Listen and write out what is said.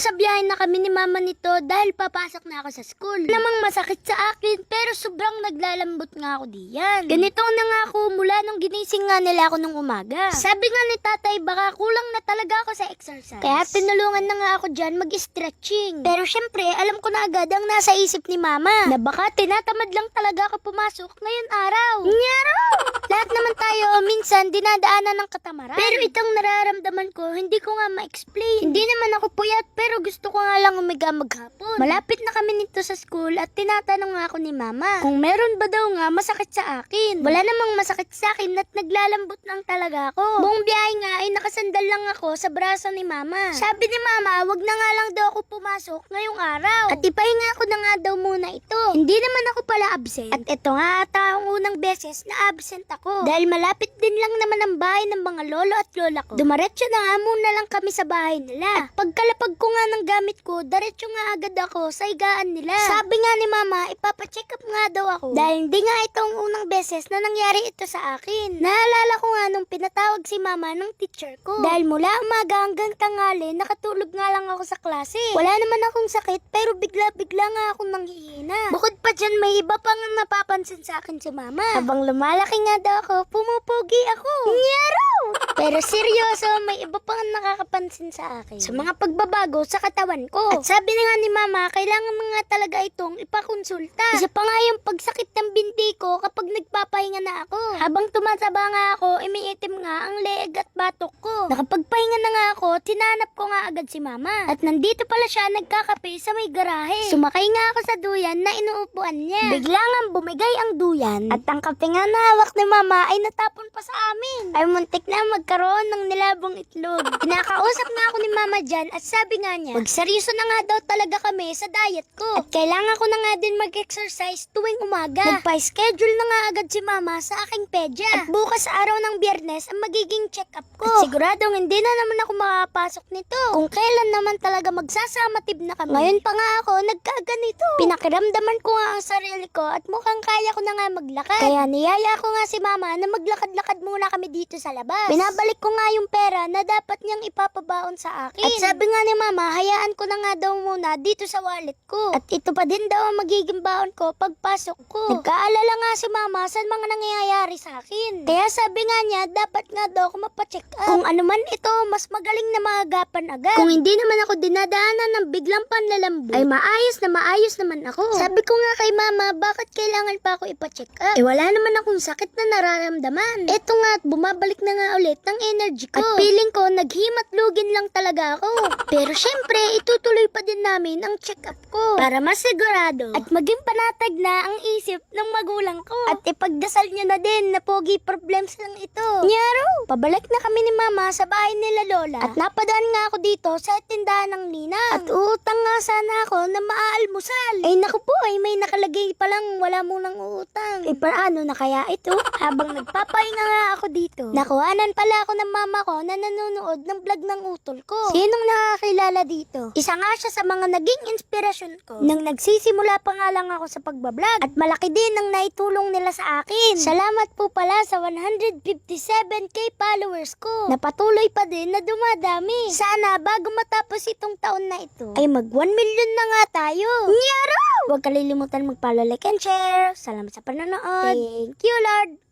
Nasa biyahe na kami ni mama nito dahil papasok na ako sa school. Namang masakit sa akin pero sobrang naglalambot nga ako diyan. Ganito na nga ako mula nung ginising nga nila ako nung umaga. Sabi nga ni tatay baka kulang na talaga ako sa exercise. Kaya tinulungan na nga ako dyan mag-stretching. Pero syempre alam ko na agad ang nasa isip ni mama na baka tinatamad lang talaga ako pumasok ngayon araw. Nyaro! Lahat naman tayo minsan dinadaanan ng katamaran. Pero itong nararamdaman ko hindi ko nga ma-explain. Hindi naman ako puyat pero gusto ko nga lang umiga maghapon. Malapit na kami nito sa school at tinatanong nga ako ni mama kung meron ba daw nga masakit sa akin. Wala namang masakit sa akin at naglalambot lang talaga ako. Buong biyahe nga ay nakasandal lang ako sa braso ni mama. Sabi ni mama wag na nga lang daw ako pumasok ngayong araw. At ipahinga ko na nga daw muna ito. Hindi naman ako pala absent. At ito nga ata ang unang beses na absent ako. Dahil malapit din lang naman ang bahay ng mga lolo at lola ko. Dumaretso na nga muna lang kami sa bahay nila. At pagkalapag ko nga ng gamit ko, diretso nga agad ako sa higaan nila. Sabi nga ni mama, ipapacheck up nga daw ako. Dahil hindi nga ito ang unang beses na nangyari ito sa akin. Naalala ko nga nung pinatawag si mama ng teacher ko. Dahil mula umaga hanggang tanghali, nakatulog nga lang ako sa klase. Wala naman akong sakit, pero bigla-bigla nga akong nanghihina. Bukod pa dyan, may iba pang napapansin sa akin si mama. Habang lumalaki nga daw ako, pumupugi ako. Nyaro! Pero seryoso, may iba pang nakakapansin sa akin. Sa mga pagbabago sa katawan ko. At sabi na nga ni mama, kailangan mo nga talaga itong ipakonsulta. Isa pa nga yung pagsakit ng binti ko kapag nagpapahinga na ako. Habang tumataba nga ako, umiitim nga ang leeg at batok ko. Nakapagpahinga na nga ako, tinanap ko nga agad si mama. At nandito pala siya nagkakape sa may garahe. Sumakay nga ako sa duyan na inuupuan niya. Bigla nga bumigay ang duyan. At ang kape nga na hawak ni mama ay natapon pa sa amin. Ay muntik na magkaroon ng nilabong itlog. Kinakausap nga ako ni mama dyan at sabi nga niya, magseryoso na nga daw talaga kami sa diet ko. At kailangan ko na nga din mag-exercise tuwing umaga. Nagpa-schedule na nga agad si mama sa aking pedya. At bukas araw ng Biyernes ang magiging check-up ko. At siguradong hindi na naman ako makapasok nito. Kung kailan naman talaga magsasama-tib na kami. Ngayon pa nga ako nagkaganito. Pinakiramdaman ko nga ang sarili ko at mukhang kaya ko na nga maglakad. Kaya niyaya ko nga si mama na maglakad-lakad muna kami dito sa labas. Binabalik ko nga yung pera na dapat niyang ipapabaon sa akin. At sabi nga ni mama, hayaan ko na nga daw muna dito sa wallet ko. At ito pa din daw ang magiging baon ko pagpasok ko. Nagkaalala nga si mama sa mga nangyayari sa akin. Kaya sabi nga niya, dapat nga daw ako mapacheck up. Kung ano man ito, mas magaling na maagapan agad. Kung hindi naman ako dinadaanan ng biglang panlalambot, ay maayos naman ako. Sabi ko nga kay mama, bakit kailangan pa ako ipacheck up? Eh wala naman akong sakit na nararamdaman. Eto nga, bumabalik na nga ulit ng energy ko. At feeling ko, naghimatlugin lang talaga ako. Pero syempre, itutuloy pa din namin ang check-up ko para masigurado at maging panatag na ang isip ng magulang ko. At ipagdasal nyo na din na pogi problems lang ito. Nyaro! Pabalik na kami ni mama sa bahay nila lola at napadaan nga ako dito sa tindahan ng ninang. At uutang nga sana ako na maaalmusal. Ay naku po, ay may nakalagay palang wala munang uutang. Eh paano na kaya ito? Habang nagpapahinga nga ako dito, nakuhanan pala ako ng mama ko na nanonood ng vlog ng utol ko. Sinong nakakilala dito? Isa nga siya sa mga naging inspirasyon ko nang nagsisimula pa nga lang ako sa pagbablog at malaki din ang naitulong nila sa akin. Salamat po pala sa 157k followers ko na patuloy pa din na dumadami. Sana bago matapos itong taon na ito ay mag 1 million na nga tayo. Nyaro! Huwag kalilimutan mag-follow, like and share. Salamat sa panonood. Thank you Lord.